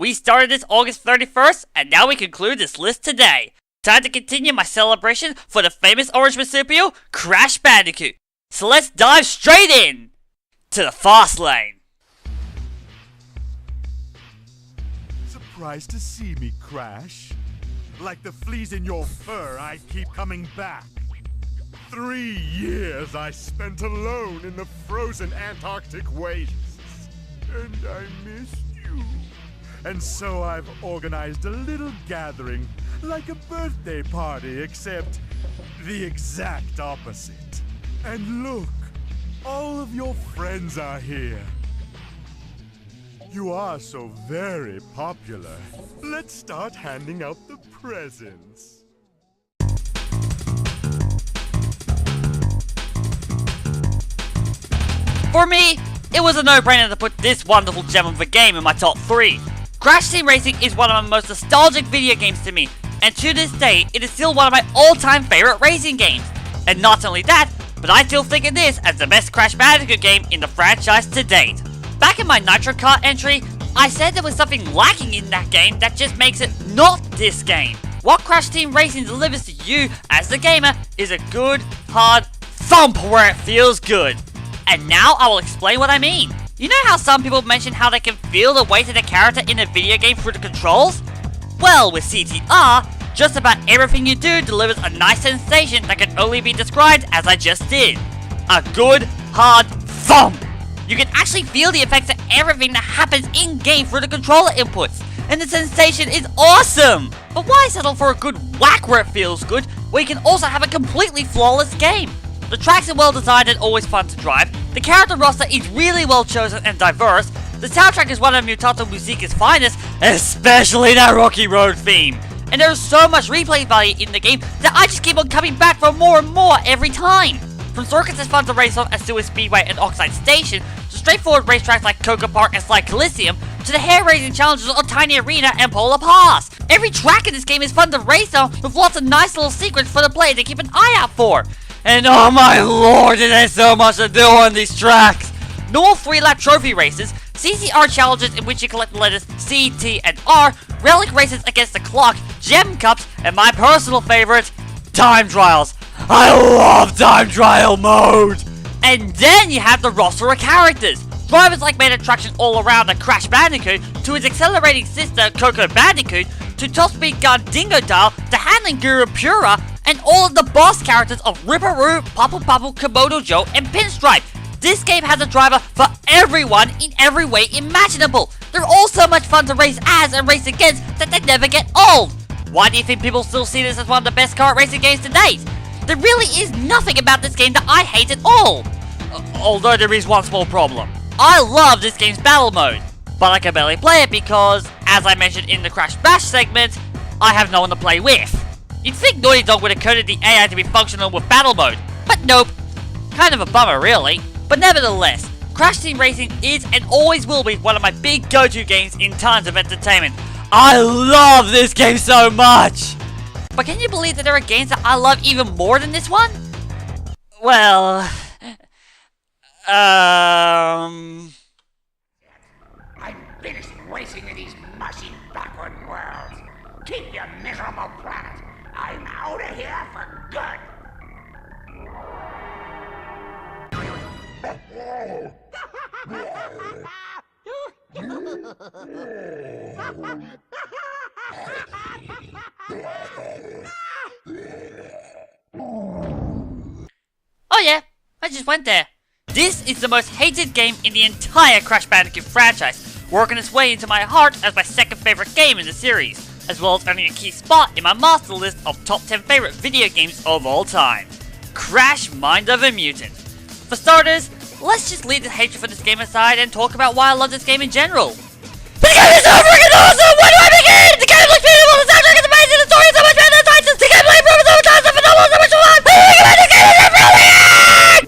We started this August 31st, and now we conclude this list today. Time to continue my celebration for the famous orange marsupial, Crash Bandicoot. So let's dive straight in to the fast lane. Surprised to see me, Crash? Like the fleas in your fur, I keep coming back. 3 years I spent alone in the frozen Antarctic wastes. And I missed you. And so I've organized a little gathering, like a birthday party, except the exact opposite. And look, all of your friends are here. You are so very popular. Let's start handing out the presents. For me, it was a no-brainer to put this wonderful gem of a game in my top 3. Crash Team Racing is one of the most nostalgic video games to me, and to this day, it is still one of my all-time favorite racing games. And not only that, but I still think of this as the best Crash Bandicoot game in the franchise to date. Back in my Nitro Kart entry, I said there was something lacking in that game that just makes it not this game. What Crash Team Racing delivers to you as the gamer is a good, hard thump where it feels good. And now I will explain what I mean. You know how some people mention how they can feel the weight of the character in a video game through the controls? Well, with CTR, just about everything you do delivers a nice sensation that can only be described as I just did. A good, hard thump! You can actually feel the effects of everything that happens in-game through the controller inputs, and the sensation is awesome! But why settle for a good whack where it feels good, where you can also have a completely flawless game? The tracks are well designed and always fun to drive, the character roster is really well chosen and diverse, the soundtrack is one of Mutato Musica's finest, especially that Rocky Road theme. And there's so much replay value in the game that I just keep on coming back for more and more every time. From circuits as fun to race on as Seward Speedway and Oxide Station, to straightforward racetracks like Coca Park and Slide Coliseum, to the hair-raising challenges on Tiny Arena and Polar Pass. Every track in this game is fun to race on, with lots of nice little secrets for the player to keep an eye out for. And oh my lord, there's so much to do on these tracks! Normal 3-lap trophy races, CCR challenges in which you collect the letters C, T, and R, relic races against the clock, gem cups, and my personal favorite, time trials. I love time trial mode! And then you have the roster of characters. Drivers like main attraction all around the Crash Bandicoot, to his accelerating sister Coco Bandicoot, to top speed gun Dingo Dial, to handling guru Pura, and all of the boss characters of Ripperoo, Papu Papu, Komodo Joe, and Pinstripe. This game has a driver for everyone in every way imaginable. They're all so much fun to race as and race against that they never get old. Why do you think people still see this as one of the best kart racing games to date? There really is nothing about this game that I hate at all. Although there is one small problem. I love this game's battle mode, but I can barely play it because, as I mentioned in the Crash Bash segment, I have no one to play with. You'd think Naughty Dog would have coded the AI to be functional with battle mode, but nope. Kind of a bummer really, but nevertheless, Crash Team Racing is and always will be one of my big go-to games in terms of entertainment. I love this game so much! But can you believe that there are games that I love even more than this one? Well... I'm finished racing in these mushy backward worlds. Keep your miserable planet. I'm out of here for good. Oh yeah, I just went there. This is the most hated game in the entire Crash Bandicoot franchise, working its way into my heart as my second favorite game in the series, as well as earning a key spot in my master list of top 10 favorite video games of all time. Crash Mind of a Mutant. For starters, let's just leave the hatred for this game aside and talk about why I love this game in general. This game is so freaking awesome! Where do I begin? The game looks beautiful, the soundtrack is amazing, the story is so much better than the Titans, the gameplay improvements so much times, the phenomenal, so much fun! This game is brilliant!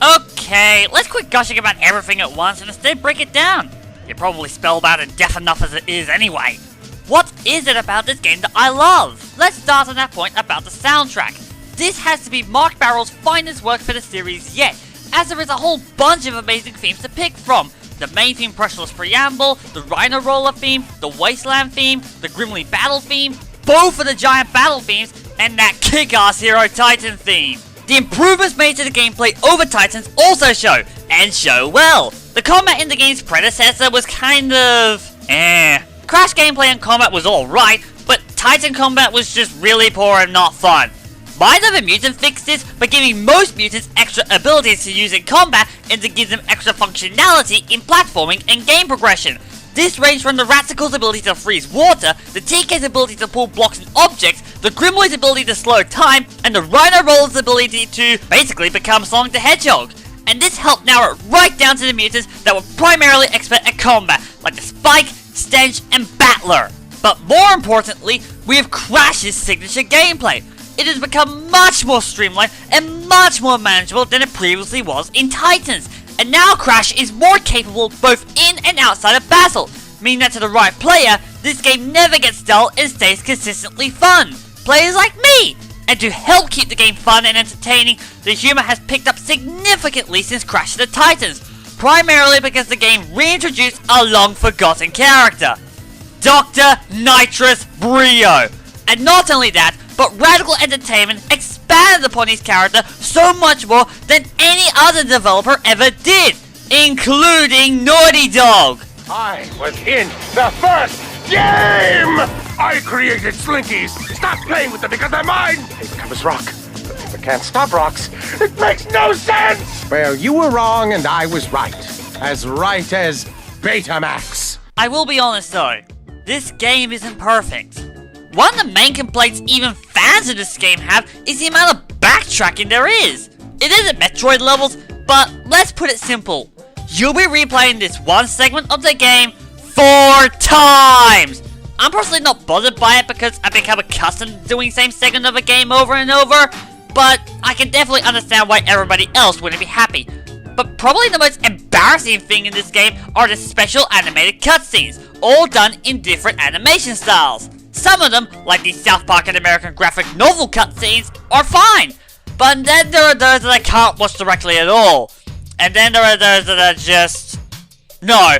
Okay, let's quit gushing about everything at once and instead break it down. You're probably spellbound and deaf enough as it is anyway. What is it about this game that I love? Let's start on that point about the soundtrack. This has to be Mark Barrow's finest work for the series yet, as there is a whole bunch of amazing themes to pick from the main theme Pressureless Preamble, the Rhino Roller theme, the Wasteland theme, the Grimly Battle theme, both of the Giant Battle themes, and that kick-ass Hero Titan theme. The improvements made to the gameplay over Titans also show, and show well. The combat in the game's predecessor was kind of Crash gameplay and combat was alright, but Titan combat was just really poor and not fun. Mind Over Mutant fixed this by giving most mutants extra abilities to use in combat and to give them extra functionality in platforming and game progression. This ranged from the Ratsicle's ability to freeze water, the TK's ability to pull blocks and objects, the Grimloy's ability to slow time, and the Rhino Roller's ability to basically become Sonic the Hedgehog. And this helped narrow it right down to the mutants that were primarily expert at combat, like the Spike, Stench, and Battler. But more importantly, we have Crash's signature gameplay. It has become much more streamlined and much more manageable than it previously was in Titans. And now Crash is more capable both in and outside of battle, meaning that to the right player, this game never gets dull and stays consistently fun. Players like me! And to help keep the game fun and entertaining, the humor has picked up significantly since Crash of the Titans, primarily because the game reintroduced a long-forgotten character, Dr. Nitrous Brio. And not only that, but Radical Entertainment expanded upon his character so much more than any other developer ever did, including Naughty Dog. I was in the first game! I created Slinkies! Stop playing with them because they're mine! Paper covers rock, but paper can't stop rocks. It makes no sense! Well, you were wrong and I was right. As right as Betamax. I will be honest though, this game isn't perfect. One of the main complaints even fans of this game have is the amount of backtracking there is. It isn't Metroid levels, but let's put it simple. You'll be replaying this one segment of the game 4 times! I'm personally not bothered by it because I've become accustomed to doing the same segment of a game over and over, but I can definitely understand why everybody else wouldn't be happy. But probably the most embarrassing thing in this game are the special animated cutscenes, all done in different animation styles. Some of them, like the South Park and American graphic novel cutscenes, are fine. But then there are those that I can't watch directly at all. And then there are those that are just no!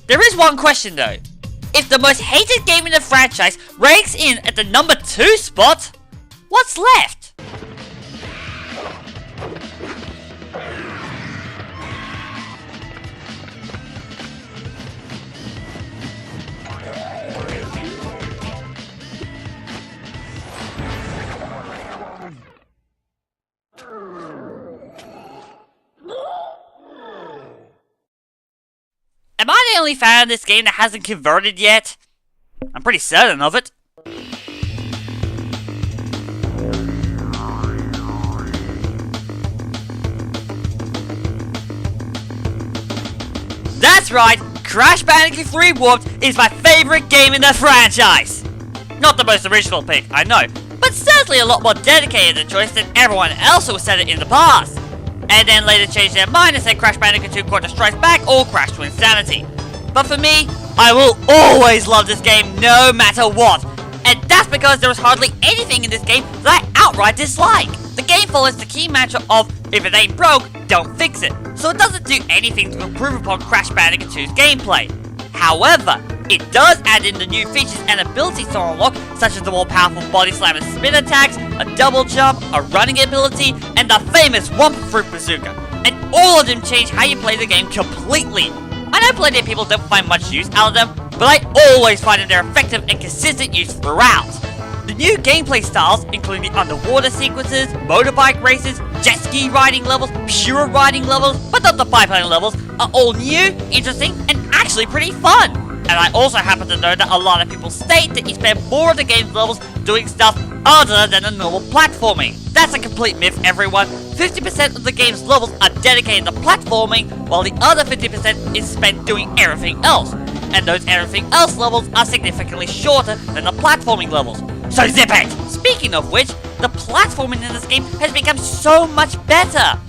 There is one question though. If the most hated game in the franchise ranks in at the number 2 spot, what's left? Am I the only fan of this game that hasn't converted yet? I'm pretty certain of it. That's right, Crash Bandicoot 3 Warped is my favorite game in the franchise! Not the most original pick, I know, but certainly a lot more dedicated a choice than everyone else who said it in the past. And then later changed their mind and said Crash Bandicoot 2 Quarter Strikes Back or Crash to Insanity. But for me, I will always love this game no matter what. And that's because there is hardly anything in this game that I outright dislike. The game follows the key mantra of, if it ain't broke, don't fix it. So it doesn't do anything to improve upon Crash Bandicoot 2's gameplay. However, it does add in the new features and abilities to unlock, such as the more powerful body slam and spin attacks, a double jump, a running ability, and the famous Wumpa Fruit Bazooka. And all of them change how you play the game completely. I know plenty of people don't find much use out of them, but I always find that they're effective and consistent use throughout. The new gameplay styles, including the underwater sequences, motorbike races, jet ski riding levels, pure riding levels, but not the biplane levels, are all new, interesting, and actually pretty fun. And I also happen to know that a lot of people state that you spend more of the game's levels doing stuff other than the normal platforming. That's a complete myth, everyone. 50% of the game's levels are dedicated to platforming, while the other 50% is spent doing everything else. And those everything else levels are significantly shorter than the platforming levels. So zip it! Speaking of which, the platforming in this game has become so much better.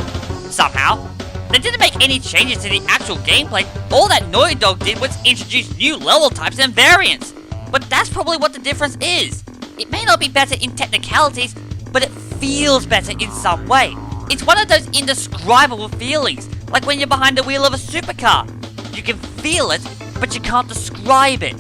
Somehow, they didn't make any changes to the actual gameplay. All that Naughty Dog did was introduce new level types and variants. But that's probably what the difference is. It may not be better in technicalities, but it feels better in some way. It's one of those indescribable feelings, like when you're behind the wheel of a supercar. You can feel it, but you can't describe it.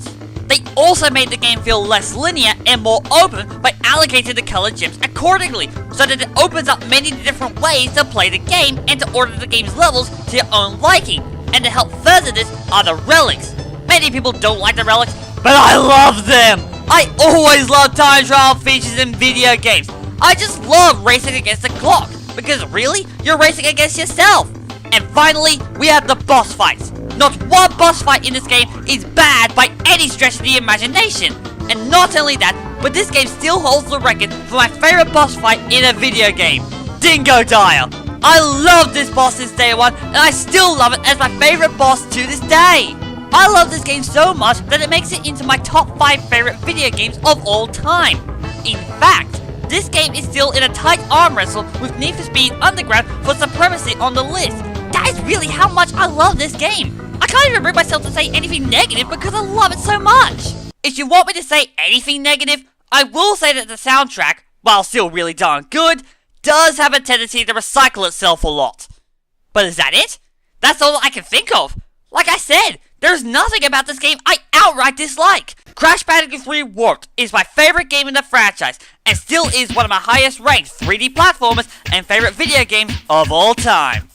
They also made the game feel less linear and more open by allocating the colored gems accordingly, so that it opens up many different ways to play the game and to order the game's levels to your own liking. And to help further this are the relics. Many people don't like the relics, but I love them! I always love time trial features in video games. I just love racing against the clock, because really, you're racing against yourself. And finally, we have the boss fights. Not one boss fight in this game is bad by any stretch of the imagination. And not only that, but this game still holds the record for my favorite boss fight in a video game, Dingo Dial. I love this boss since day one, and I still love it as my favorite boss to this day. I love this game so much that it makes it into my top 5 favorite video games of all time. In fact, this game is still in a tight arm wrestle with Need for Speed Underground for supremacy on the list. That is really how much I love this game. I can't even bring myself to say anything negative because I love it so much. If you want me to say anything negative, I will say that the soundtrack, while still really darn good, does have a tendency to recycle itself a lot. But is that it? That's all I can think of. Like I said, there's nothing about this game I outright dislike. Crash Bandicoot 3 Warped is my favorite game in the franchise, and still is one of my highest ranked 3D platformers and favorite video games of all time.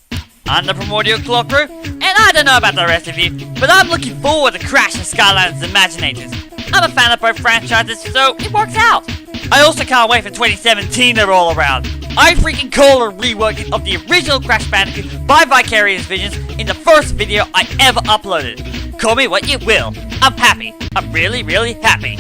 I'm the primordial Clok-Roo, and I don't know about the rest of you, but I'm looking forward to Crash and Skylanders Imaginators. I'm a fan of both franchises, so it works out. I also can't wait for 2017 to roll around. I freaking call a reworking of the original Crash Bandicoot by Vicarious Visions in the first video I ever uploaded. Call me what you will. I'm happy. I'm really, really happy.